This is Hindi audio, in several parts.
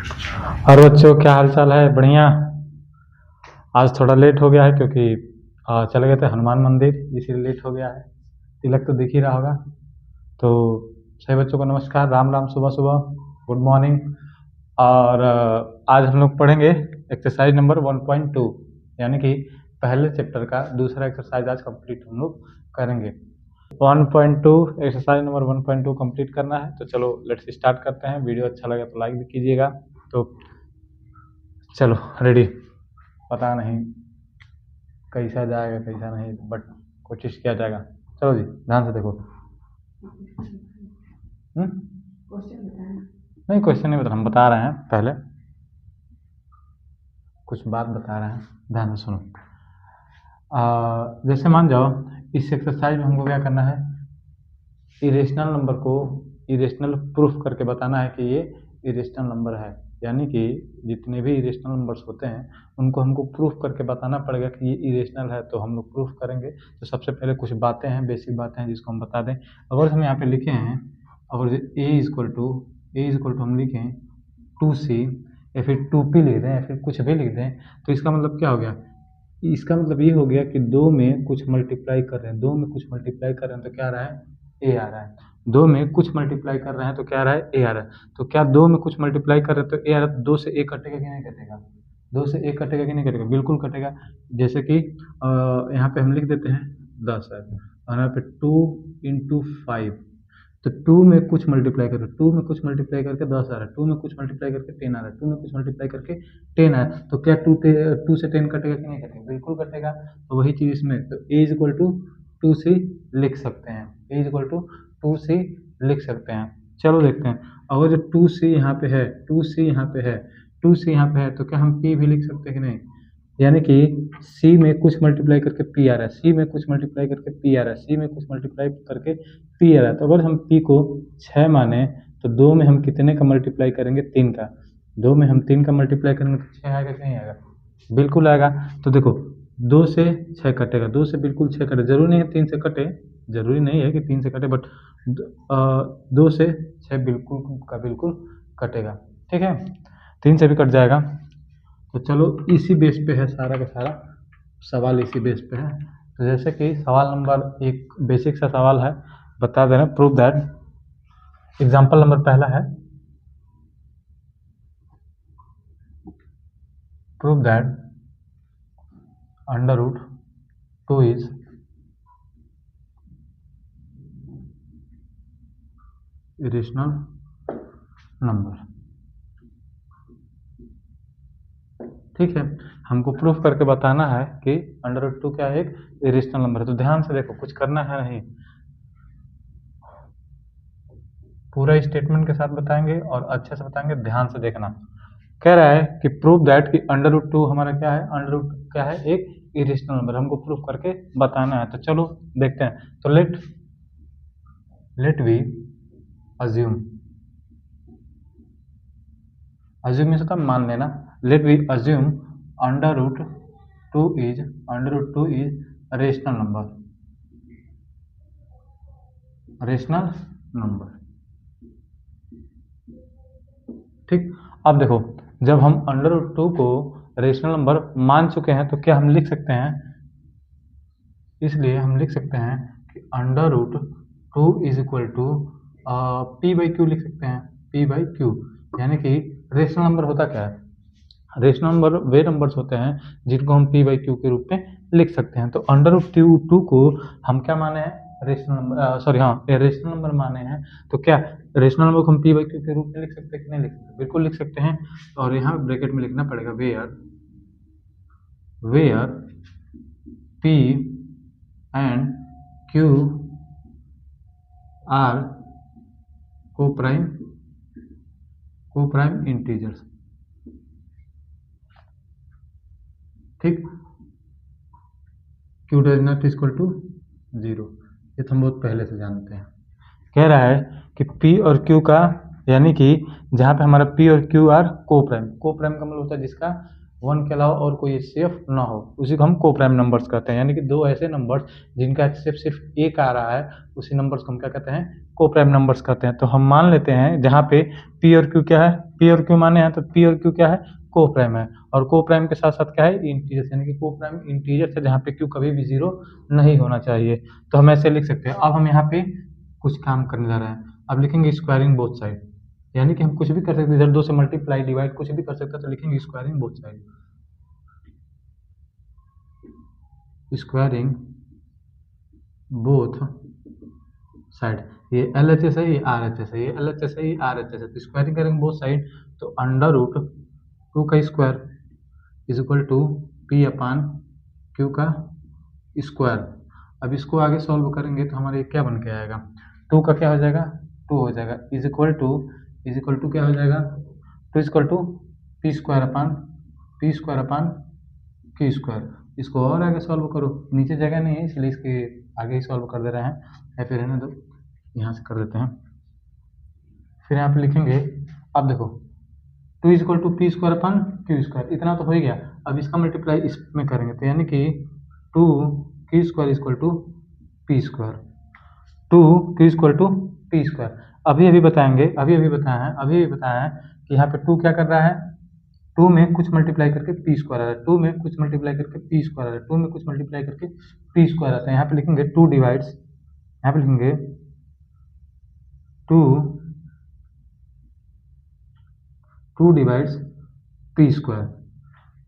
और बच्चों क्या हाल चाल है? बढ़िया। आज थोड़ा लेट हो गया है क्योंकि चले गए थे हनुमान मंदिर, इसीलिए लेट हो गया है। तिलक तो दिख ही रहा होगा। तो सभी बच्चों को नमस्कार, राम राम, सुबह सुबह, गुड मॉर्निंग। और आज हम लोग पढ़ेंगे एक्सरसाइज नंबर 1.2, यानी कि पहले चैप्टर का दूसरा एक्सरसाइज आज कंप्लीट हम लोग करेंगे। 1.2 एक्सरसाइज नंबर 1.2 कंप्लीट करना है। तो चलो लेट्स स्टार्ट करते हैं। वीडियो अच्छा लगे तो लाइक भी कीजिएगा। तो चलो रेडी। पता नहीं कैसा जाएगा कैसा नहीं, बट कोशिश किया जाएगा। चलो जी, ध्यान से देखो। नहीं, क्वेश्चन नहीं बता, हम बता रहे हैं, पहले कुछ बात बता रहे हैं, ध्यान से सुनो। जैसे मान जाओ इस एक्सरसाइज में हमको क्या करना है, इरेशनल नंबर को इरेशनल प्रूफ करके बताना है कि ये इरेशनल नंबर है। यानी कि जितने भी इरेशनल नंबर्स होते हैं उनको हमको प्रूफ करके बताना पड़ेगा कि ये इरेशनल है। तो हम लोग प्रूफ करेंगे। तो सबसे पहले कुछ बातें हैं, बेसिक बातें हैं जिसको हम बता दें। अगर हम यहाँ पे लिखे हैं, अगर ए इक्वल टू हम लिखें 2c या फिर 2p लिख दें या फिर कुछ भी लिख दें, तो इसका मतलब क्या हो गया? इसका मतलब ये हो गया कि दो में कुछ मल्टीप्लाई कर रहे हैं, दो में कुछ मल्टीप्लाई कर रहे हैं तो क्या आ रहा है? ए आ रहा है। दो में कुछ मल्टीप्लाई कर रहे हैं तो क्या आ रहा है? ए आ रहा है। तो क्या दो में कुछ मल्टीप्लाई कर रहे हैं तो ए आ रहा है, तो दो से ए कटेगा कि नहीं कटेगा? दो से ए कटेगा कि नहीं कटेगा? बिल्कुल कटेगा। जैसे कि यहाँ पे हम लिख देते हैं 10 है, और यहाँ पे 2 × 5, तो 2 में कुछ मल्टीप्लाई करके 2 में कुछ मल्टीप्लाई करके 10 आ रहा है, 2 में कुछ मल्टीप्लाई करके 10 आ रहा है, 2 में कुछ मल्टीप्लाई करके 10 आया, तो क्या 2 से 10 कटेगा कि नहीं कटेगा? बिल्कुल कटेगा। तो वही चीज़ इसमें, तो ए इज इक्वल टू 2c लिख सकते हैं, ए इज इक्वल टू 2c लिख सकते हैं। चलो देखते हैं, अगर जो 2c यहाँ पे है, 2c यहाँ पे है, 2c यहाँ पे है, तो क्या हम p भी लिख सकते हैं कि नहीं? यानी कि c में कुछ मल्टीप्लाई करके p आ रहा है, c में कुछ मल्टीप्लाई करके p आ रहा है, c में कुछ मल्टीप्लाई करके p आ रहा है। तो अगर हम p को 6 माने तो 2 में हम कितने का मल्टीप्लाई करेंगे? 3 का। 2 में हम 3 का मल्टीप्लाई करेंगे तो 6 आएगा कि नहीं आएगा? बिल्कुल आएगा। तो देखो 2 से 6 कटेगा, 2 से बिल्कुल 6 कटे, जरूरी नहीं है 3 से कटे, जरूरी नहीं है कि 3 से कटे, बट 2 से 6 बिल्कुल का बिल्कुल कटेगा। ठीक है, 3 से भी कट जाएगा। तो चलो इसी बेस पे है सारा का सारा सवाल, इसी बेस पे है। तो जैसे कि सवाल नंबर एक बेसिक सा सवाल है, बता दे रहे हैं, प्रूव दैट। एग्जाम्पल नंबर पहला है, prove that √2 is irrational number. ठीक है, हमको प्रूफ करके बताना है कि √2 क्या है? एक इरेशनल नंबर है। तो ध्यान से देखो, कुछ करना है नहीं, पूरा स्टेटमेंट के साथ बताएंगे और अच्छे से बताएंगे, ध्यान से देखना। कह रहा है कि प्रूव दैट कि √2 हमारा क्या है? √2 क्या है? एक इरेशनल नंबर, हमको प्रूफ करके बताना है। तो चलो देखते हैं। तो लेट वी अज्यूम इसका मान लेना। Let we assume √2 is rational number. ठीक, अब देखो, जब हम √2 को रेशनल नंबर मान चुके हैं तो क्या हम लिख सकते हैं? इसलिए हम लिख सकते हैं कि √2 इज इक्वल टू p/q लिख सकते हैं, p/q। यानी कि रेशनल नंबर होता क्या है? रेशनल नंबर वे नंबर्स होते हैं जिनको हम p/q के रूप में लिख सकते हैं। तो √2 को हम क्या माने हैं? रेशनल नंबर, सॉरी हाँ, रेशनल नंबर माने हैं। तो क्या रेशनल नंबर को हम p/q के रूप में लिख सकते हैं कि नहीं लिख सकते? बिल्कुल लिख सकते हैं। और यहाँ ब्रैकेट में लिखना पड़ेगा where p and q are coprime integers. ठीक, q does not equal to 0, ये तो हम बहुत पहले से जानते हैं। कह रहा है कि p और q का, यानी कि जहाँ पे हमारा p और q आर कोप्राइम का मतलब होता है जिसका 1 के अलावा और कोई HCF ना हो, उसी को हम कोप्राइम नंबर्स कहते हैं। यानी कि दो ऐसे नंबर्स जिनका HCF सिर्फ एक आ रहा है, उसी नंबर्स को हम क्या कहते हैं, कोप्राइम नंबर्स कहते हैं। तो हम मान लेते हैं जहाँ पे P और Q क्या है, P और Q माने हैं, तो P और Q क्या है, कोप्राइम है। और कोप्राइम के साथ साथ क्या है, इंटीजर्स, यानी कि कोप्राइम इंटीजर्स है जहाँ पे Q कभी भी 0 नहीं होना चाहिए। तो हम ऐसे लिख सकते हैं। अब हम यहाँ पे कुछ काम करने जा रहे हैं। अब लिखेंगे स्क्वायरिंग बोथ साइड, यानी कि हम कुछ भी कर सकते हैं, इधर 2 से मल्टीप्लाई डिवाइड कुछ भी कर सकते हैं। तो लिखेंगे squaring both side, squaring both side. ये LHS है, ये RHS है, ये LHS है, ये RHS है। तो स्क्वायरिंग करेंगे बोथ साइड, तो अंडर रूट 2 का square is equal to P upon Q का स्क्वायर। अब इसको आगे सॉल्व करेंगे तो हमारे क्या बन के आएगा, 2 का क्या हो जाएगा, 2 हो जाएगा, इज इक्वल टू क्या हो जाएगा, 2 equal to P square upon Q square. इसको और आगे सॉल्व करो, नीचे जगह नहीं है इसलिए इसके आगे ही सॉल्व कर दे रहे हैं, या फिर रहने दो, यहाँ से कर देते हैं। फिर यहाँ पे लिखेंगे, अब देखो 2 equal to P square upon Q square, इतना तो हो ही गया। अब इसका मल्टीप्लाई इसमें करेंगे, तो यानी कि 2Q square equal to P square, 2Q equal to P square. अभी बताया है कि यहाँ पे 2 क्या कर रहा है, 2 में कुछ मल्टीप्लाई करके P स्क्वायर आ रहा है, 2 में कुछ मल्टीप्लाई करके P स्क्वायर आ रहा है, 2 में कुछ मल्टीप्लाई करके P स्क्वायर आता है। यहाँ पे लिखेंगे 2 डिवाइड्स, यहाँ पे लिखेंगे 2 डिवाइड्स P स्क्वायर।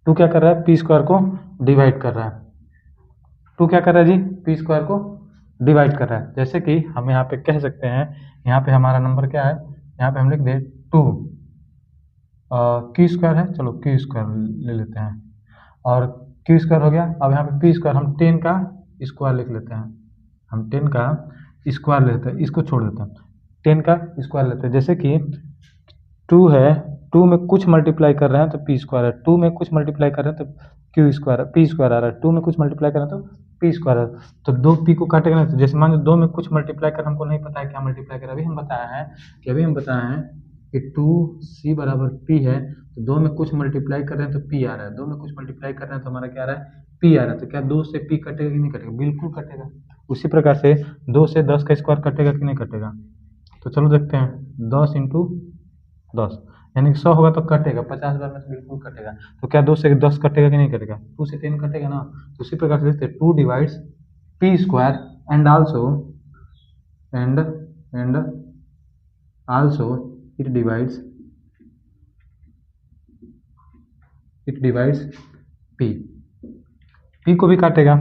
2 क्या कर रहा है, P स्क्वायर को डिवाइड कर रहा है। 2 क्या कर रहा है जी, P स्क्वायर को डिवाइड कर रहा है। जैसे कि हम यहाँ पे कह सकते हैं, यहाँ पे हमारा नंबर क्या है, यहाँ पे हम लिख दें 2 Q स्क्वायर है, चलो Q स्क्वायर ले लेते हैं, और Q स्क्वायर हो गया। अब यहाँ पे P स्क्वायर हम 10 का स्क्वायर लिख लेते हैं, हम 10 का स्क्वायर लेते हैं, इसको छोड़ देते हैं, 10 का स्क्वायर लेते हैं। जैसे कि 2 है, 2 में कुछ मल्टीप्लाई कर रहे हैं तो P स्क्वायर है, 2 में कुछ मल्टीप्लाई कर रहे हैं तो Q स्क्वायर, P स्क्वायर आ रहा है, 2 में कुछ मल्टीप्लाई कर रहे हैं तो P स्क्वायर है। तो 2 P को काटेगा ना, तो जैसे मान लो 2 में कुछ मल्टीप्लाई कर, हमको नहीं पता है क्या मल्टीप्लाई कर, अभी हम बताया है कि 2C बराबर P है, तो 2 में कुछ मल्टीप्लाई कर रहे हैं तो P आ रहा है, 2 में कुछ मल्टीप्लाई कर रहे हैं तो हमारा क्या आ रहा है, P आ रहा है। तो क्या 2 से P कटेगा कि नहीं कटेगा, बिल्कुल कटेगा। उसी प्रकार से 2 से 10 का स्क्वायर कटेगा कि नहीं कटेगा, तो चलो देखते हैं, 10 इंटू 10 यानी 100 होगा तो कटेगा, 50 बार में तो बिल्कुल कटेगा। तो क्या 2 से 10 कटेगा कि नहीं कटेगा, 2 से 10 कटेगा ना। तो उसी प्रकार से देखते हैं, 2 divides P square and also it divides P को भी काटेगा,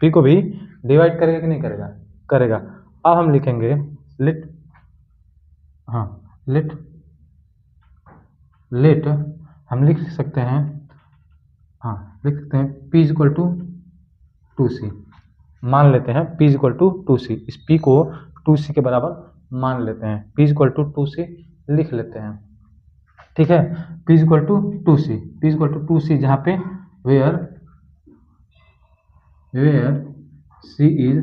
P को भी डिवाइड करेगा कि नहीं करेगा, करेगा। अब हम लिखेंगे लेट हम लिख सकते हैं, P इक्वल टू 2C मान लेते हैं, P इक्वल टू 2C, इस P को 2C के बराबर मान लेते हैं, P इक्वल टू 2C लिख लेते हैं, ठीक है। P इक्वल टू 2C, जहाँ पे वेयर C इज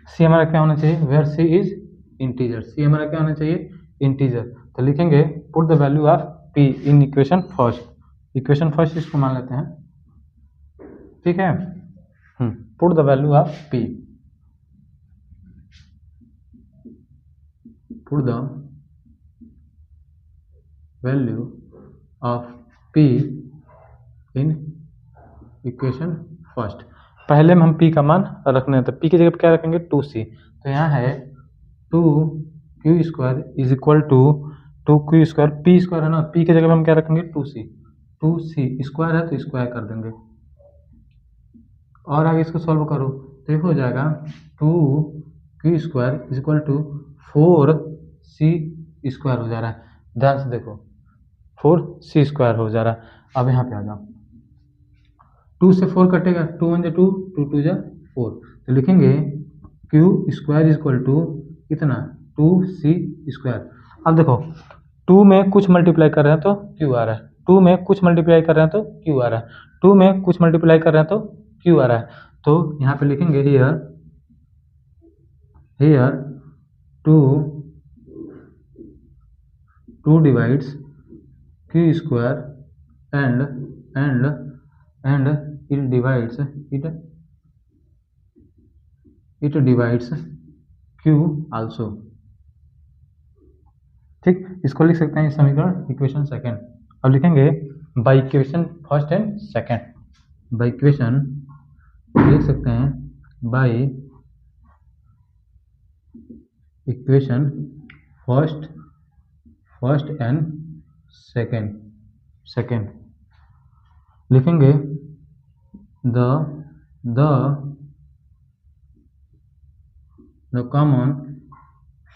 सी हमारा क्या होना चाहिए, where C is integer, C हमारा क्या होना चाहिए, इंटीजर। तो लिखेंगे put the value of P in equation first, इसको मान लेते हैं, ठीक है। Put the value of P, put the value of P in equation first. पहले में हम P का मान रखने हैं, तो P की जगह पर क्या रखेंगे, 2C। तो यहाँ है 2Q square is equal to 2Q square, P square है ना, P की जगह पर हम क्या रखेंगे, 2C स्क्वायर है तो स्क्वायर कर देंगे, और आगे इसको सॉल्व करो तो ये हो जाएगा 2Q square is equal to 4C square हो जा रहा है, ध्यान से देखो 4C स्क्वायर हो जा रहा है। अब यहाँ पे आ जाओ, 2 से 4 कटेगा, 2 1 2, 2 2 4, तो लिखेंगे Q square is equal to कितना, 2C स्क्वायर। अब देखो 2 में कुछ मल्टीप्लाई कर रहे हैं तो Q आ रहा है, 2 में कुछ मल्टीप्लाई कर रहे हैं तो Q आ रहा है, 2 में कुछ मल्टीप्लाई कर रहे हैं तो Q आ रहा है। तो यहाँ पे लिखेंगे here 2 divides Q square and it divides Q also. ठीक, इसको लिख सकते हैं इस समीकरण इक्वेशन सेकेंड। अब लिखेंगे by equation first and second. By equation लिख सकते हैं by equation first and second लिखेंगे the common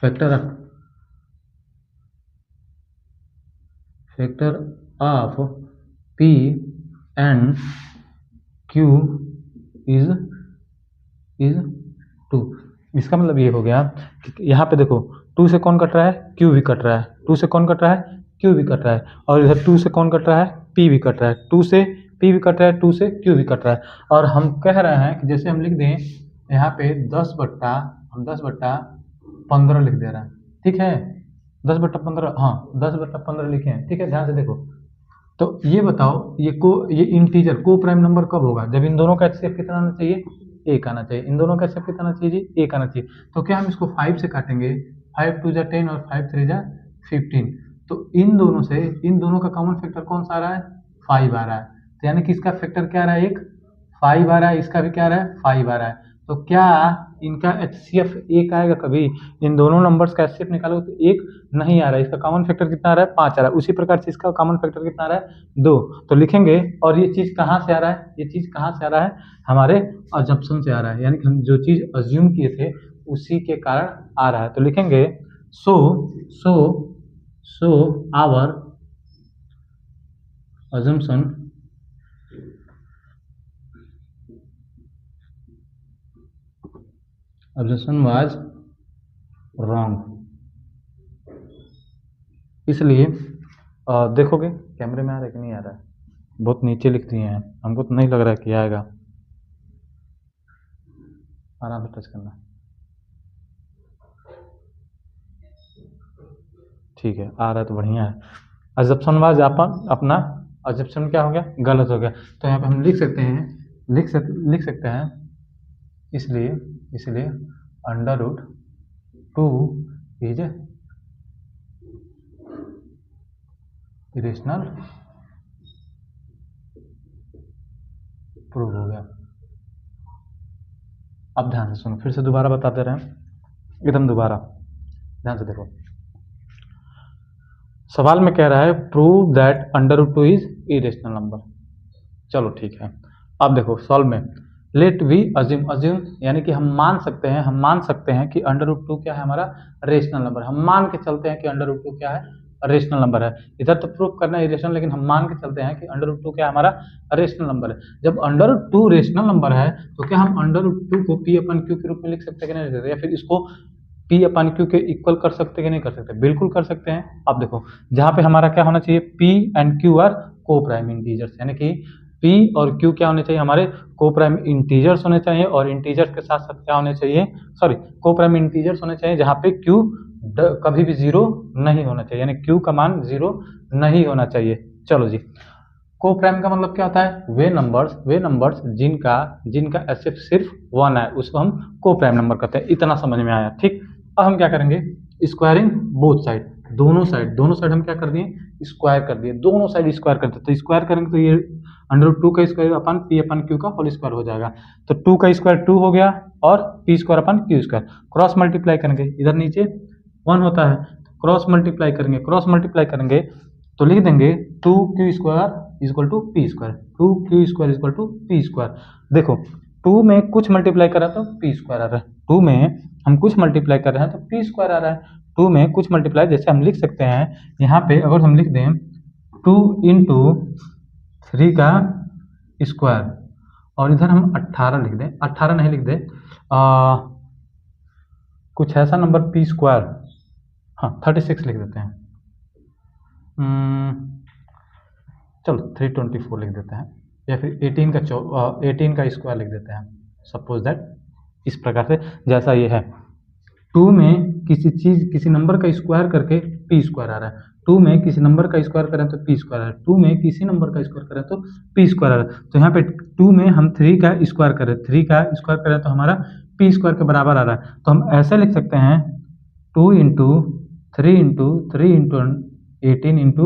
factor of P and Q is 2। इसका मतलब ये हो गया कि यहाँ पे देखो 2 से कौन कट रहा है, Q भी कट रहा है, 2 से कौन कट रहा है, Q भी कट रहा है, और इधर 2 से कौन कट रहा है, P भी कट रहा है, 2 से P भी कट रहा है, 2 से Q भी कट रहा है। और हम कह रहे हैं कि जैसे हम लिख दें यहाँ पे 10/15 लिख दे रहे हैं, ठीक है, 10/15, हाँ 10/15 लिखे हैं, ठीक है, ध्यान से देखो। तो ये बताओ ये इंटीजर को प्राइम नंबर कब होगा, जब इन दोनों का एचसीएफ कितना आना चाहिए, 1 आना चाहिए। इन दोनों का एचसीएफ कितना आना चाहिए जी, 1 आना चाहिए। तो क्या हम इसको 5 से काटेंगे, 5 2 10 और 5 3 15। तो इन दोनों का कॉमन फैक्टर कौन सा आ रहा है, 5 आ रहा है। तो यानी कि इसका फैक्टर क्या आ रहा है, 1 5 आ रहा है, इसका भी क्या आ रहा है, 5 आ रहा है। तो क्या इनका एचसीएफ 1 आएगा कभी, इन दोनों नंबर्स का एचसीएफ निकालो तो 1 नहीं आ रहा है। इसका कॉमन फैक्टर कितना आ रहा है, 5 आ रहा है। उसी प्रकार से इसका कॉमन फैक्टर कितना आ रहा है, 2। तो लिखेंगे, और ये चीज कहाँ से आ रहा है, ये चीज कहाँ से आ रहा है, हमारे अजम्पशन से आ रहा है, यानी कि हम जो चीज अज्यूम किए थे उसी के कारण आ रहा है। तो लिखेंगे so our assumption was wrong। इसलिए देखोगे कैमरे में आ रहा है कि नहीं आ रहा है, बहुत नीचे लिख दिए हैं, हमको तो नहीं लग रहा है कि आएगा। आराम से टच करना, ठीक है, आ रहा है तो बढ़िया है। अजप्शन वाज अपना अजप्शन क्या हो गया, गलत हो गया। तो यहाँ पे हम लिख सकते हैं इसलिए √2 इज इरेशनल प्रूव हो गया। अब ध्यान से सुनो, फिर से दोबारा बता दे रहे हैं, एकदम दोबारा ध्यान से देखो। सवाल में कह रहा है prove that √2 is irrational number. चलो ठीक है, अब देखो सॉल्व में लेट वी अज्यूम यानी कि हम मान सकते हैं कि √2 क्या है, हमारा रेशनल नंबर। हम मान के चलते हैं कि √2 क्या है, रेशनल नंबर है। इधर तो प्रूफ करना है इरेशनल, लेकिन हम मान के चलते हैं कि √2 क्या हमारा रेशनल नंबर है। जब √2 रेशनल नंबर है तो क्या हम √2 को P/Q के रूप में लिख सकते हैं कि नहीं लिख सकते, या फिर इसको P/Q के इक्वल कर सकते कि नहीं कर सकते, बिल्कुल कर सकते हैं। अब देखो जहाँ पे हमारा क्या होना चाहिए, P एंड Q आर को प्राइम इंटीजर्स, यानी कि P और Q क्या होने चाहिए, हमारे को प्राइम इंटीजर्स होने चाहिए, और इंटीजर्स के साथ साथ क्या होने चाहिए, सॉरी को प्राइम इंटीजर्स होने चाहिए जहाँ पे Q कभी भी 0 नहीं होना चाहिए, यानी Q का मान 0 नहीं होना चाहिए। चलो जी, को प्राइम का मतलब क्या होता है, वे नंबर्स जिनका एचसीएफ सिर्फ 1 है, उसको हम को प्राइम नंबर कहते हैं। इतना समझ में आया, ठीक। अब हम क्या करेंगे, स्क्वायरिंग बोथ साइड, दोनों साइड हम क्या कर दिए, स्क्वायर कर दिए, दोनों साइड स्क्वायर कर दिए। तो स्क्वायर करेंगे तो ये √2 का स्क्वायर अपन P/Q का होल स्क्वायर हो जाएगा। तो 2 का स्क्वायर 2 हो गया, और P² Q², क्रॉस मल्टीप्लाई करेंगे, इधर नीचे 1 होता है, क्रॉस मल्टीप्लाई करेंगे तो लिख देंगे 2Q² = P², 2Q² = P²। देखो 2 में कुछ मल्टीप्लाई कर रहा है तो P² आ रहा है, 2 में हम कुछ मल्टीप्लाई कर रहे हैं तो P² आ रहा है। 2 में कुछ मल्टीप्लाई, जैसे हम लिख सकते हैं यहाँ पे, अगर हम लिख दें 2 × 3 का स्क्वायर, और इधर हम 18 लिख दें, 18 नहीं लिख दें, कुछ ऐसा नंबर P², हाँ 36 लिख देते हैं, चलो 324 लिख देते हैं, या फिर 18 का स्क्वायर लिख देते हैं, सपोज दैट इस प्रकार से जैसा ये है 2 में किसी नंबर का स्क्वायर करके p स्क्वायर आ रहा है, 2 में किसी नंबर का स्क्वायर करें तो p स्क्वायर आ रहा है, 2 में किसी नंबर का स्क्वायर करें तो p स्क्वायर आ रहा है। तो यहाँ पे 2 में हम 3 का स्क्वायर करें, 3 का स्क्वायर करें तो हमारा p स्क्वायर के बराबर आ रहा है। तो हम ऐसे लिख सकते हैं 2 इंटू 3 इंटू 3 इंटू 18 इंटू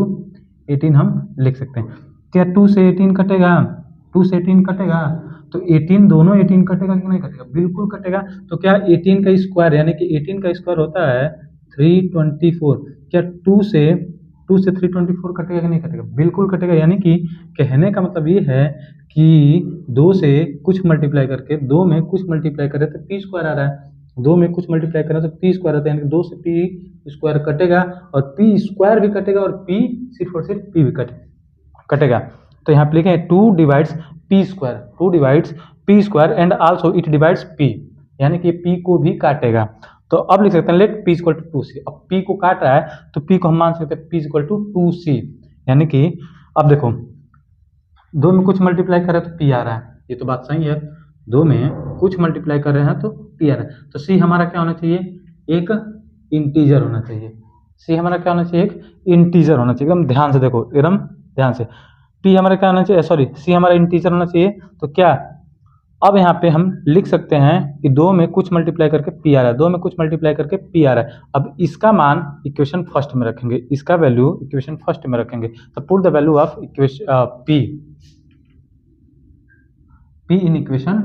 18 हम लिख सकते हैं। क्या 2 से 18 कटेगा? 2 से 18 कटेगा तो 18 दोनों 18 कटेगा कि नहीं कटेगा? बिल्कुल कटेगा। तो क्या 18 का स्क्वायर यानी कि 18 का स्क्वायर होता है 324। क्या 2 से 324 कटेगा कि नहीं कटेगा? बिल्कुल कटेगा। यानी कि कहने का मतलब ये है कि 2 से कुछ मल्टीप्लाई करके 2 में कुछ मल्टीप्लाई करें तो p स्क्वायर आ रहा है, 2 में कुछ मल्टीप्लाई करें तो p स्क्वायर आता है, यानी कि 2 से p स्क्वायर कटेगा और p स्क्वायर भी कटेगा और p सिर्फ और सिर्फ p भी कटेगा। तो यहाँ पे लिखें 2 divides p square, 2 divides p square and also it divides p, यानी कि p को भी काटेगा। तो अब लिख सकते हैं late p equal to 2c। अब p को काट रहा है तो p को हम मान सकते हैं p इक्वल टू 2c, यानी कि अब देखो 2 में कुछ मल्टीप्लाई करें तो p आ रहा है, ये तो बात सही है। 2 में कुछ मल्टीप्लाई कर रहे हैं तो p आ रहा है। तो c हमारा क्या होना चाहिए? एक इंटीजर होना चाहिए। c हमारा क्या होना चाहिए? एक इंटीजर होना चाहिए। एकदम ध्यान से देखो, एकदम ध्यान से। p हमारा क्या होना चाहिए? सॉरी, c हमारा इंटीजर होना चाहिए। तो क्या अब यहाँ पे हम लिख सकते हैं कि 2 में कुछ मल्टीप्लाई करके p आ रहा है, 2 में कुछ मल्टीप्लाई करके p आ रहा है। अब इसका मान इक्वेशन फर्स्ट में रखेंगे, इसका वैल्यू इक्वेशन फर्स्ट में रखेंगे। तो put the value of equation p in equation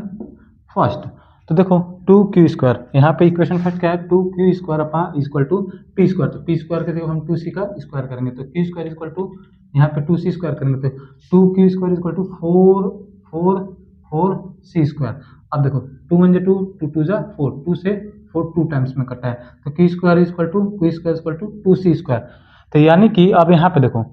first. तो देखो 2q स्क्वायर, यहाँ पे इक्वेशन फर्स्ट क्या है? 2q square upon equal to p square. तो p स्क्वायर के जगह हम 2c का स्क्वायर करेंगे तो q स्क्वायर इक्वल टू यहाँ पे 2c स्क्वायर करेंगे तो 2q square equal to 4c square. अब देखो 2 × 2 2 2 जा 4, 2 से 4 2 टाइम्स में कटा है तो q square equal to 2c square. तो यानी कि अब यहाँ पे देखो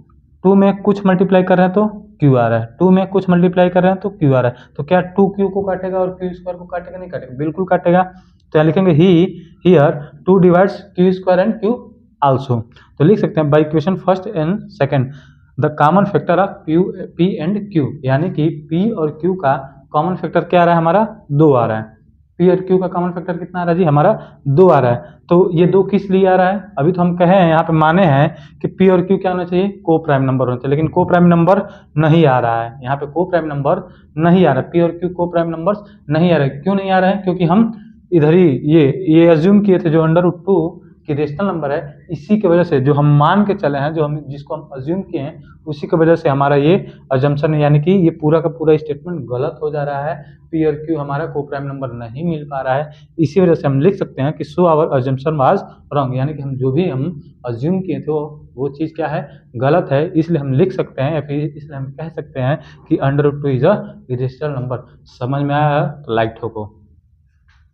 2 में कुछ मल्टीप्लाई कर रहे हैं तो q आ रहा है, 2 में कुछ मल्टीप्लाई कर रहे हैं तो q आ रहा है। तो क्या 2q को काटेगा और q स्क्वायर को काटेगा? नहीं काटेगा, बिल्कुल काटेगा। तो यहाँ लिखेंगे here 2 divides q square and q also. तो लिख सकते हैं by equation first and second the common factor of p and q, यानी कि p और q का कॉमन फैक्टर क्या आ रहा है? हमारा 2 आ रहा है। p और q का कॉमन फैक्टर कितना आ रहा है जी? हमारा 2 आ रहा है। तो ये 2 किस लिए आ रहा है? अभी तो हम कहे हैं यहाँ पे माने हैं कि p और q क्या होना चाहिए? को प्राइम नंबर होना चाहिए, लेकिन को प्राइम नंबर नहीं आ रहा है। यहाँ पे को प्राइम नंबर नहीं आ रहा है, p और q को प्राइम नंबर नहीं आ रहा है। क्यों नहीं आ रहा है? क्योंकि हम इधर ही ये अज्यूम किए थे जो √2 कि रेशनल नंबर है, इसी की वजह से जो हम मान के चले हैं, जिसको हम अज्यूम किए हैं, उसी की वजह से हमारा ये अजम्पशन यानी कि ये पूरा का पूरा स्टेटमेंट गलत हो जा रहा है। p और q हमारा को प्राइम नंबर नहीं मिल पा रहा है। इसी वजह से हम लिख सकते हैं कि so our assumption was wrong, यानी कि हम जो भी हम अज्यूम किए थे वो चीज़ क्या है? गलत है। इसलिए हम लिख सकते हैं या फिर इसलिए हम कह सकते हैं कि √2 इज अ इरेशनल नंबर। समझ में आया तो लाइक ठोको,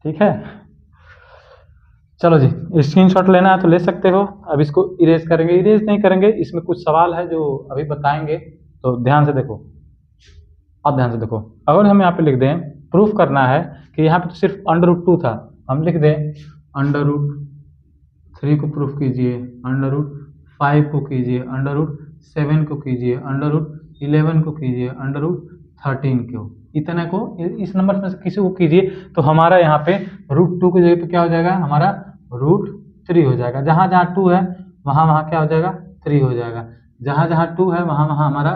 ठीक है। चलो जी, स्क्रीनशॉट लेना है तो ले सकते हो। अब इसको इरेज करेंगे, इरेज नहीं करेंगे, इसमें कुछ सवाल है जो अभी बताएंगे, तो ध्यान से देखो। अब ध्यान से देखो, अगर हम यहाँ पे लिख दें प्रूफ करना है कि यहाँ पे तो सिर्फ √2 था, हम लिख दें √3 को प्रूफ कीजिए, √5 को कीजिए, √7 को कीजिए, √11 को कीजिए, √13 को, इतने को इस नंबर में से किसी को कीजिए तो हमारा यहाँ पे √2 की जगह पे क्या हो जाएगा? हमारा √3 हो जाएगा। जहाँ जहाँ 2 है वहाँ वहाँ क्या हो जाएगा? 3 हो जाएगा। जहाँ जहाँ 2 है वहाँ वहाँ हमारा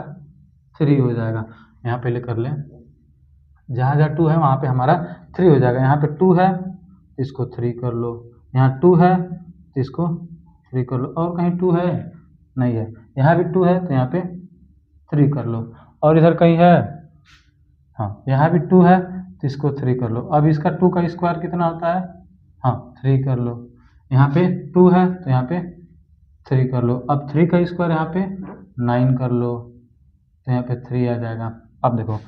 3 हो जाएगा। यहाँ पे कर लें, जहाँ जहाँ 2 है वहाँ पे हमारा 3 हो जाएगा। यहाँ पे 2 है इसको 3 कर लो, यहाँ 2 है तो इसको 3 कर लो, और कहीं 2 है नहीं है, यहाँ भी 2 है तो यहाँ पे 3 कर लो, और इधर कहीं है, हाँ यहाँ भी 2 है तो इसको 3 कर लो। अब इसका 2 का स्क्वायर कितना होता है? हाँ 3 कर लो। यहाँ पे 2 है तो यहाँ पे 3 कर लो। अब 3 का स्क्वायर यहाँ पे 9 कर लो तो यहाँ पे 3 आ जाएगा। अब देखो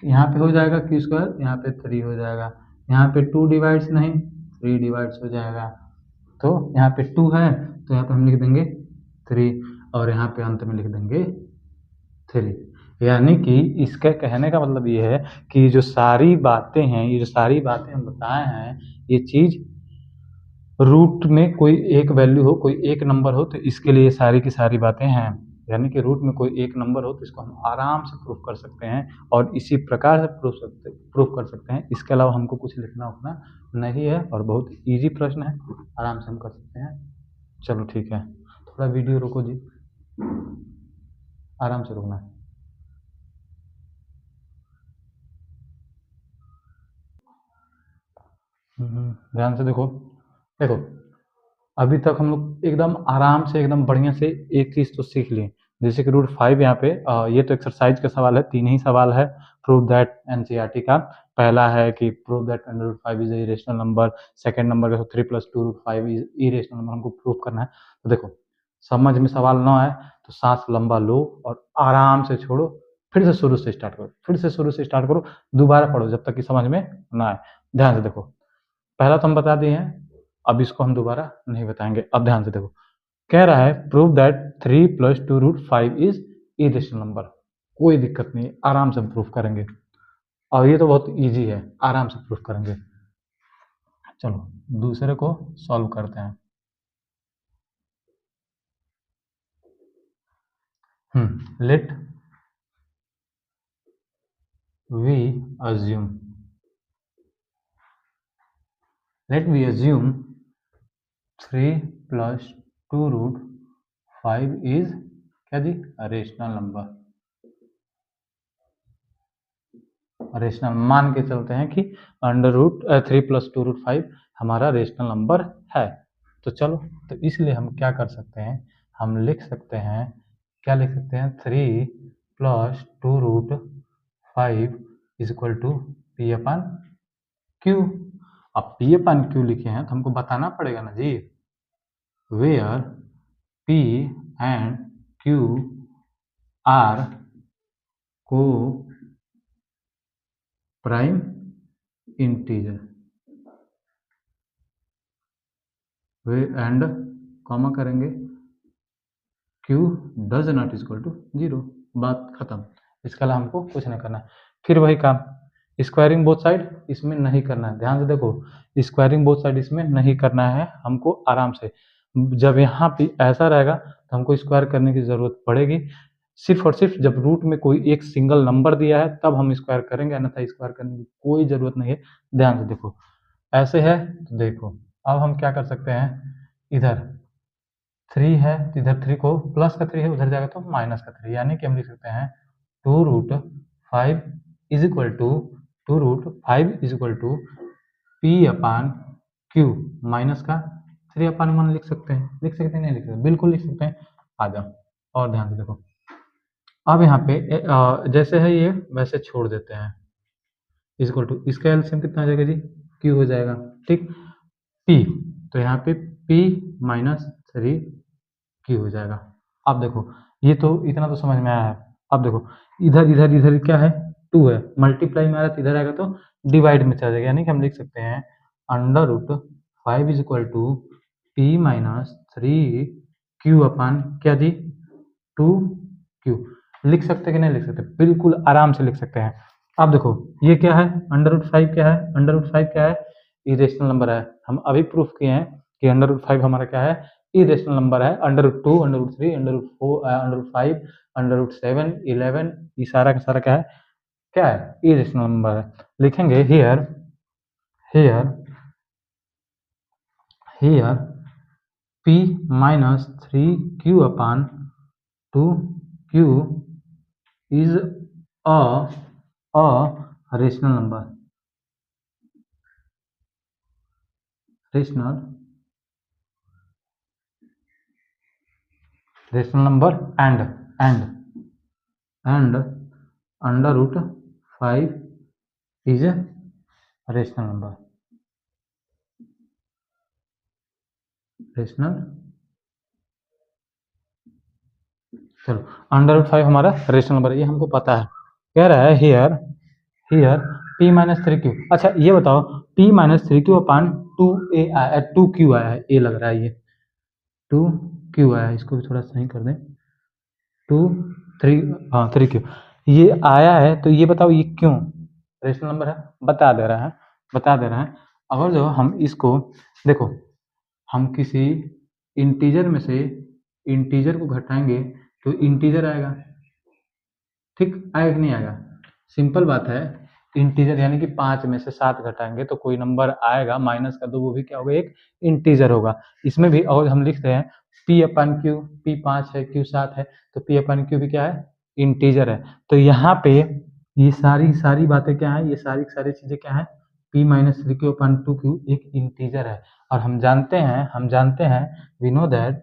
यहाँ पे हो जाएगा q स्क्वायर, यहाँ पे 3 हो जाएगा, यहाँ पे 2 डिवाइड्स नहीं 3 डिवाइड्स हो जाएगा। तो यहाँ पे 2 है तो यहाँ पे हम लिख देंगे 3 और यहाँ पे अंत में लिख देंगे 3। यानी कि इसका कहने का मतलब ये है कि जो सारी बातें हैं, ये जो सारी बातें हम बताए हैं, ये चीज़ रूट में कोई एक वैल्यू हो, कोई एक नंबर हो, तो इसके लिए सारी की सारी बातें हैं। यानी कि रूट में कोई एक नंबर हो तो इसको हम आराम से प्रूफ कर सकते हैं और इसी प्रकार से प्रूफ कर सकते हैं। इसके अलावा हमको कुछ लिखना उतना नहीं है और बहुत ईजी प्रश्न है, आराम से हम कर सकते हैं। चलो ठीक है, थोड़ा वीडियो रोको जी, आराम से रुकना है। ध्यान से देखो, देखो अभी तक हम लोग एकदम आराम से एकदम बढ़िया से एक चीज तो सीख लिए, जैसे कि रूट 5 यहाँ पे ये तो एक्सरसाइज का सवाल है, 3 ही सवाल है प्रूव दैट एनसीईआरटी का। पहला है कि prove that under root 5 is a irrational number, second number का 3 + 2 रूट 5 इज इरेशनल नंबर, हमको प्रूव करना है। तो देखो समझ में सवाल ना आए तो सांस लंबा लो और आराम से छोड़ो, फिर से शुरू से स्टार्ट करो, फिर से शुरू से स्टार्ट करो, दोबारा पढ़ो जब तक कि समझ में ना आए। ध्यान से देखो, पहला तो हम बता दिए हैं, अब इसको हम दोबारा नहीं बताएंगे। अब ध्यान से देखो, कह रहा है prove that 3 + 2 root 5 is irrational number. कोई दिक्कत नहीं, आराम से प्रूफ करेंगे और ये तो बहुत इजी है, आराम से प्रूफ करेंगे। चलो दूसरे को सॉल्व करते हैं। Let we assume, let we assume 3 + 2 root 5 is क्या जी, रेशनल नंबर। रेशनल मान के चलते हैं कि अंडर रूट 3 + 2 रूट 5 हमारा रेशनल नंबर है। तो चलो, तो इसलिए हम क्या कर सकते हैं, हम लिख सकते हैं, क्या लिख सकते हैं, 3 + 2 root 5 is equal to P/Q। अब P/Q लिखे हैं तो हमको बताना पड़ेगा ना जी, where P and Q are coprime integer, वे एंड कॉमा करेंगे, Q does not equal to 0, बात खत्म। इसके अलावा हमको कुछ नहीं करना है। फिर वही काम, स्क्वायरिंग बोथ साइड इसमें नहीं करना है। ध्यान से देखो, स्क्वायरिंग बोथ साइड इसमें नहीं करना है हमको, आराम से। जब यहाँ पे ऐसा रहेगा तो हमको स्क्वायर करने की जरूरत पड़ेगी, सिर्फ और सिर्फ जब रूट में कोई एक सिंगल नंबर दिया है तब हम स्क्वायर करेंगे, अन्यथा स्क्वायर करने की कोई जरूरत नहीं है। ध्यान से देखो, ऐसे है तो देखो, अब हम क्या कर सकते हैं, इधर 3 है तो इधर 3 को प्लस का 3 है, उधर जाएगा तो माइनस का 3, यानी कि हम लिख सकते हैं 2 root 5 is equal to 2 root 5 is equal to P/Q minus का 3/1 लिख सकते हैं। लिख सकते हैं नहीं लिख सकते, बिल्कुल लिख सकते हैं। आ जाओ और ध्यान से देखो, अब यहाँ पे जैसे है ये वैसे छोड़ देते हैं, इक्वल टू इसका एलसीएम कितना आ जाएगा जी, Q हो जाएगा, ठीक। P तो यहाँ पे P - 3Q हो जाएगा। अब देखो ये तो इतना तो समझ में आया है। अब देखो इधर इधर इधर क्या है, 2 है, मल्टीप्लाई में आ रहा है तो इधर आएगा तो डिवाइड में चला जाएगा, यानी कि हम लिख सकते हैं under root 5 is equal to P - 3Q upon क्या जी, 2Q। लिख सकते कि नहीं लिख सकते, बिल्कुल आराम से लिख सकते हैं। अब देखो ये क्या है, अंडर रूट 5 क्या है, अंडर रूट 5 क्या है, इरेशनल नंबर है। हम अभी प्रूफ किए हैं कि अंडर रूट 5 हमारा क्या है, इरेशनल नंबर है। Under root 2, under root 3, under root 4, under root 5, under root 7, 11, ये सारा का सारा क्या है, इरेशनल नंबर है। लिखेंगे here here here P - 3Q/2Q is a rational number, rational number and under root 5 is a rational number, rational। चलो अंडर रूट 5 हमारा रेशनल नंबर है, ये हमको पता है। कह रहा है हियर P - 3Q। अच्छा ये बताओ, P - 3Q/2A आया, 2Q आया है, ये लग रहा है, ये 2Q आया है, इसको भी थोड़ा सही कर दें, 2 3 हाँ 3Q ये आया है। तो ये बताओ ये क्यों रेशनल नंबर है, बता दे रहा है। अगर जो हम इसको देखो, हम किसी इंटीजर में से इंटीजर को घटाएंगे तो इंटीजर आएगा, ठीक आएगा कि नहीं आएगा? सिंपल बात है, इंटीजर यानी कि 5 में से 7 घटाएंगे तो कोई नंबर आएगा माइनस का, तो वो भी क्या होगा, एक इंटीजर होगा। इसमें भी और हम लिखते हैं पी अपन क्यू, पी 5 है, क्यू 7 है, तो पी अपन क्यू भी क्या है, इंटीजर है। तो यहाँ पे ये सारी बातें क्या है, ये सारी चीजें क्या है, p minus three Q upon two Q एक इंटीजर है। और हम जानते हैं वी नो दैट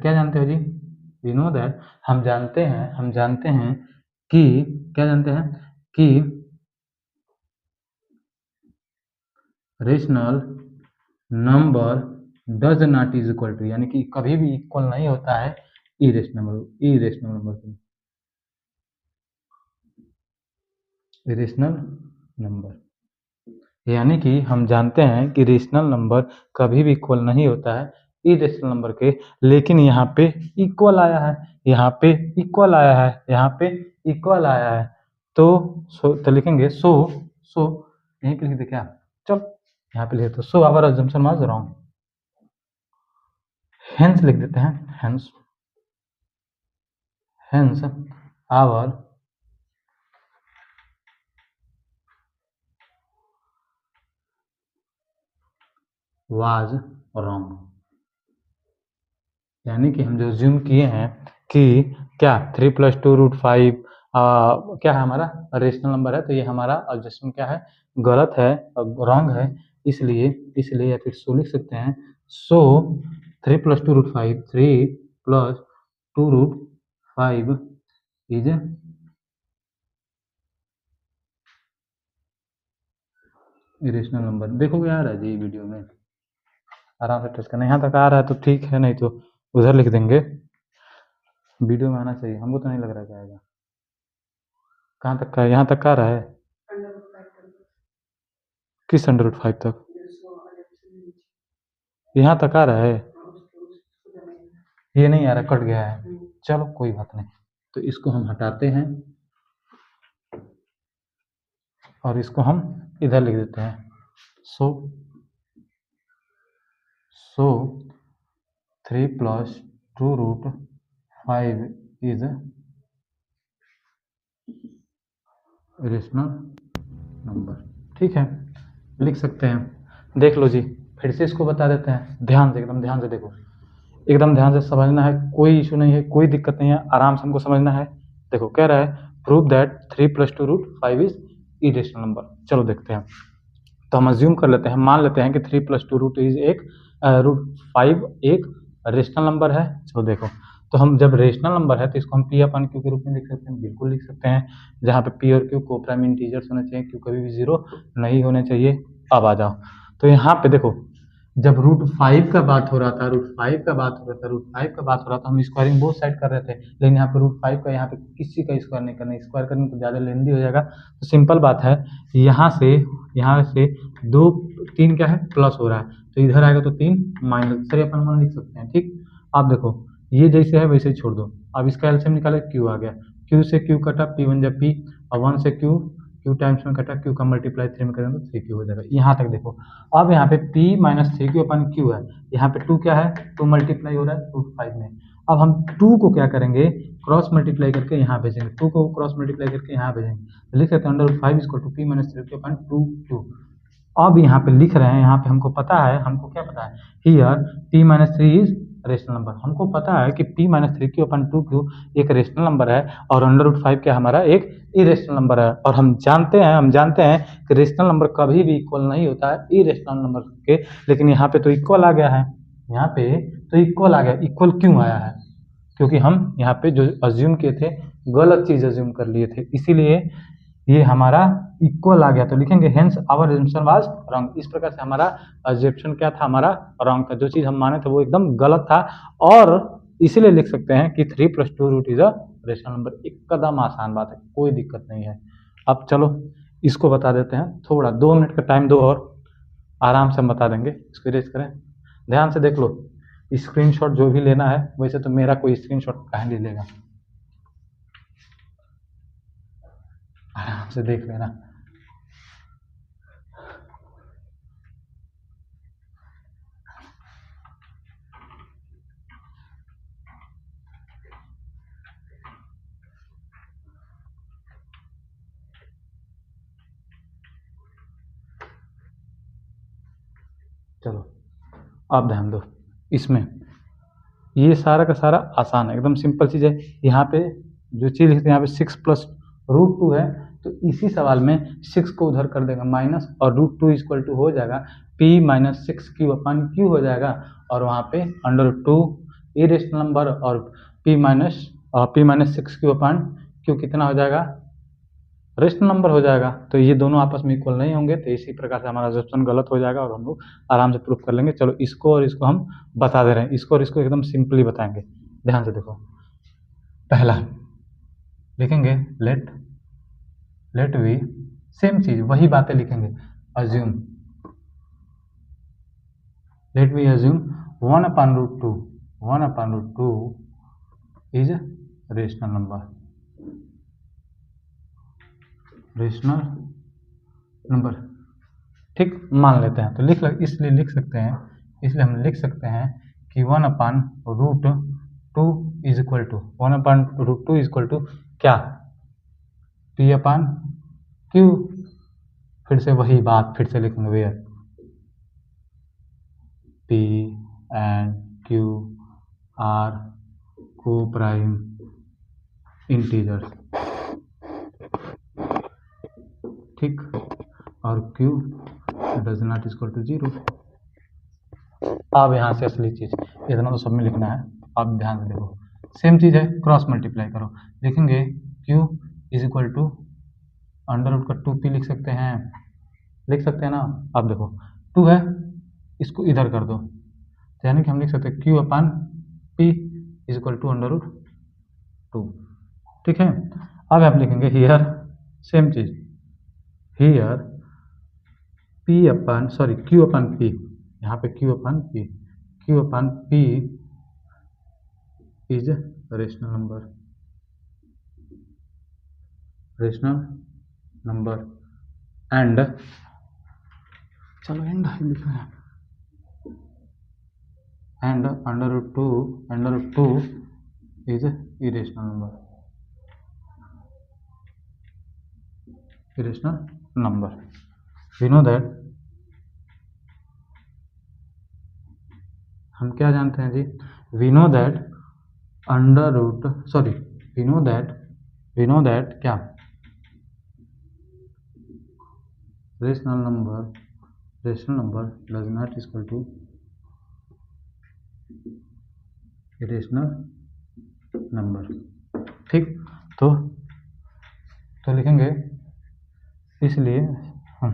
क्या जानते हो जी, वी नो दैट हम जानते हैं कि क्या जानते हैं कि rational number does not is equal to, यानी कि कभी भी इक्वल नहीं होता है इरेशनल नंबर के, इरेशनल नंबर, यानी कि हम जानते हैं कि रेशनल नंबर कभी भी इक्वल नहीं होता है इरेशनल नंबर के, लेकिन यहाँ पे इक्वल आया है, यहाँ पे इक्वल आया है, यहाँ पे इक्वल आया है। तो लिखेंगे सो यहीं पे लिख दे क्या, चल यहाँ पे लिखे तो so our assumption was wrong, hence लिख देते हैं, हेंस आवर वाज रॉन्ग, यानी कि हम जो ज्यूम किए हैं कि क्या 3 + 2√5 क्या है हमारा रेशनल नंबर है, तो ये हमारा ऑब्जेक्शन क्या है, गलत है, रॉन्ग है। इसलिए या फिर सो लिख सकते हैं, सो 3 + 2√5 3 + 2√5 इज इरेशनल नंबर। देखोगे आ रहा है जी वीडियो में, आराम से टच करना, यहाँ तक आ रहा है तो ठीक है, नहीं तो उधर लिख देंगे, वीडियो में आना चाहिए, हमको तो नहीं लग रहा है आएगा। कहाँ तक का है, यहाँ तक का आ रहा है, किस √5 तक, यहाँ तक आ रहा है, ये नहीं आ रहा, कट गया है, चलो कोई बात नहीं, तो इसको हम हटाते हैं और इसको हम इधर लिख देते हैं, सो 3 + 2√5 इज रेशनल नंबर, ठीक है, लिख सकते हैं। देख लो जी, फिर से इसको बता देते हैं, ध्यान से, एकदम ध्यान से देखो, एकदम ध्यान से समझना है, कोई इशू नहीं है, कोई दिक्कत नहीं है, आराम से हमको समझना है। देखो कह रहा है prove that 3 + 2√5 is irrational number. चलो देखते हैं, तो हम अज्यूम कर लेते हैं, मान लेते हैं कि 3 + 2 इज एक √5 एक रेशनल नंबर है। चलो देखो, तो हम जब रेशनल नंबर है तो इसको हम पी अपन क्यू के रूप में लिख सकते हैं, बिल्कुल लिख सकते हैं, जहाँ पे पी और क्यू को प्राइम इंटीजर्स होने चाहिए, क्यू कभी भी 0 नहीं होने चाहिए। अब आ जाओ, तो यहाँ पे देखो, जब √5 का बात हो रहा था, हम स्क्वायरिंग बोथ साइड कर रहे थे, लेकिन यहाँ पे √5 का, यहाँ पे किसी का स्क्वायर नहीं करना, स्क्वायर करने तो ज़्यादा लेंदी हो जाएगा। तो सिंपल बात है, यहाँ से 2 3 क्या है प्लस हो रहा है, तो इधर आएगा तो 3 माइनस, सर अपन 1 लिख सकते हैं, ठीक। अब देखो ये जैसे है वैसे ही छोड़ दो, अब इसका एलसीएम निकाले, क्यू आ गया, क्यू से क्यू कटा, p1 जब p, और 1 से क्यू टाइम्स में कटा, क्यू का मल्टीप्लाई 3 में करेंगे तो 3 क्यू हो जाएगा। यहाँ तक देखो, अब यहाँ पे p - 3 अपन क्यू है, यहाँ पे 2 क्या है, 2 मल्टीप्लाई हो रहा है √5 में। अब हम 2 को क्या करेंगे, क्रॉस मल्टीप्लाई करके यहाँ भेजेंगे, 2 को क्रॉस मल्टीप्लाई करके यहाँ भेजेंगे, तो लिख सकते हैं √5 = p - 3 अपन 2 अब यहाँ पे लिख रहे हैं, यहाँ पे हमको पता है, हमको क्या पता है, here p - 3 is rational number, हमको पता है कि p - 3 अपन 2 एक रेशनल नंबर है और √5 क्या हमारा एक इरेशनल नंबर है। और हम जानते हैं कि रेशनल नंबर कभी भी इक्वल नहीं होता है इरेशनल नंबर के, लेकिन यहाँ पे तो इक्वल आ गया है, यहाँ पे तो इक्वल आ गया। इक्वल क्यों आया है, क्योंकि हम यहाँ पे जो अज्यूम किए थे गलत चीज अज्यूम कर लिए थे, इसीलिए ये हमारा इक्वल आ गया। तो लिखेंगे hence our assumption was wrong, इस प्रकार से हमारा अजम्पशन क्या था, हमारा रॉन्ग था, जो चीज हम माने थे वो एकदम गलत था। और इसीलिए लिख सकते हैं कि 3 + 2 इज अ रेशनल नंबर, एकदम आसान बात है, कोई दिक्कत नहीं है। अब चलो इसको बता देते हैं, थोड़ा 2 मिनट का टाइम दो और आराम से हम बता देंगे। इसको इरेज करें, ध्यान से देख लो, स्क्रीनशॉट जो भी लेना है, वैसे तो मेरा कोई स्क्रीनशॉट कहाँ ले लेगा, आराम से देख लेना। चलो आप ध्यान दो, इसमें ये सारा का सारा आसान है, एकदम सिंपल चीज़ है। यहाँ पे जो चीज़ लिखते हैं यहाँ पे 6 प्लस √2 है, तो इसी सवाल में 6 को उधर कर देगा माइनस, और √2 इक्वल टू हो जाएगा p माइनस 6q/q हो जाएगा, और वहाँ पे √2 इरेशनल नंबर और p माइनस 6q/q कितना हो जाएगा, रेशनल नंबर हो जाएगा। तो ये दोनों आपस में इक्वल नहीं होंगे, तो इसी प्रकार से हमारा ऑप्शन गलत हो जाएगा और हम लोग आराम से प्रूफ कर लेंगे। चलो इसको और इसको हम बता दे रहे हैं, इसको और इसको एकदम सिंपली बताएंगे। ध्यान से देखो, पहला लिखेंगे लेट वी, सेम चीज वही बातें लिखेंगे, assume, let we assume 1/√2 is rational number, ठीक, मान लेते हैं। तो इसलिए हम लिख सकते हैं कि 1/√2 is equal to 1/√2 is equal to क्या, p/q। फिर से वही बात फिर से लिखेंगे, where p and q are coprime integer, ठीक, और q does not equal to 0। अब यहाँ से असली चीज, इतना तो सब में लिखना है। अब ध्यान से देखो, सेम चीज है, क्रॉस मल्टीप्लाई करो, लिखेंगे q is equal to √2p लिख सकते हैं ना। अब देखो 2 है, इसको इधर कर दो, यानी कि हम लिख सकते हैं q/p इज इक्वल टू √2, ठीक है। अब आप लिखेंगे हियर सेम चीज, हियर q/p, यहाँ पे q/p is rational number and, चलो एंड लिख रहे हैं, and √2 is irrational number. We know that, हम क्या जानते हैं जी, वी नो दैट क्या, rational number does not equal to irrational number, ठीक। तो लिखेंगे, इसलिए हम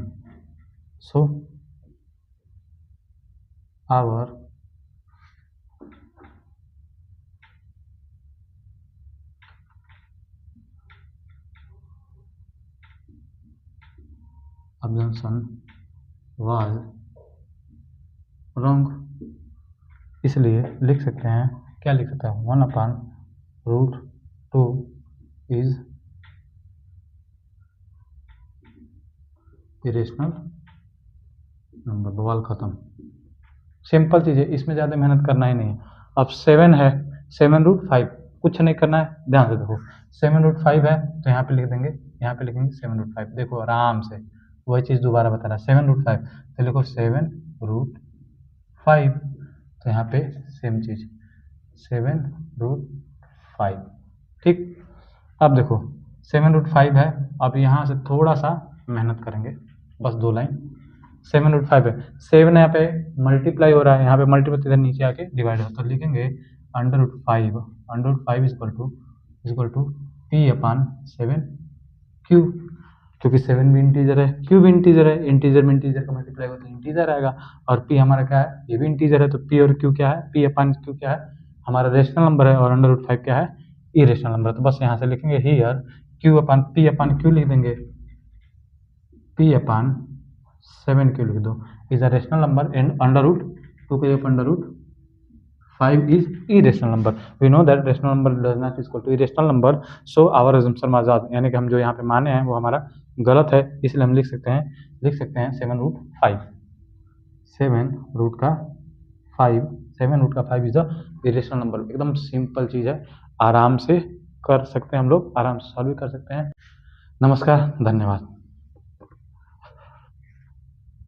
आवर assumption was wrong, इसलिए लिख सकते हैं, क्या लिख सकते हैं, 1/√2 इज इरेशनल नंबर, बवाल खत्म। सिंपल चीज है, इसमें ज़्यादा मेहनत करना ही नहीं है। अब 7 है, 7√5, कुछ नहीं करना है, ध्यान से देखो 7√5 है, तो यहाँ पे लिख देंगे, यहाँ पे लिखेंगे 7√5, देखो आराम से वही चीज़ दोबारा बता रहा है, 7√5, तो लिखो 7√5, तो यहाँ पे सेम चीज 7√5, ठीक। अब देखो 7√5 है, अब यहाँ से थोड़ा सा मेहनत करेंगे, बस 2 लाइन, 7√5 है, 7 यहाँ पे मल्टीप्लाई हो रहा है, यहाँ पे मल्टीप्लाई इधर नीचे आके डिवाइड हो, तो लिखेंगे √5 इक्वल टू p/7q, क्योंकि 7 भी इंटीजर है, q भी इंटीजर है, इंटीजर में इंटीजर का मल्टीप्लाई होता है इंटीजर आएगा, और p हमारा क्या है, ये भी इंटीजर है, तो p और q क्या है, p/q क्या है, हमारा रेशनल नंबर है, और √5 क्या है, इरेशनल नंबर। तो बस यहाँ से लिखेंगे हियर p/q लिख देंगे, p/7q लिख दो, is a rational number and √2 के √5 is irrational number. We know that rational number does not equal to irrational number, so our assumption was wrong, यानी कि हम जो यहाँ पे माने हैं वो हमारा गलत है, इसलिए हम लिख सकते हैं 7√5 इज अ इरेशनल नंबर। एकदम सिंपल चीज़ है, आराम से कर सकते हैं हम लोग, आराम से सॉल्व भी कर सकते हैं। नमस्कार, धन्यवाद।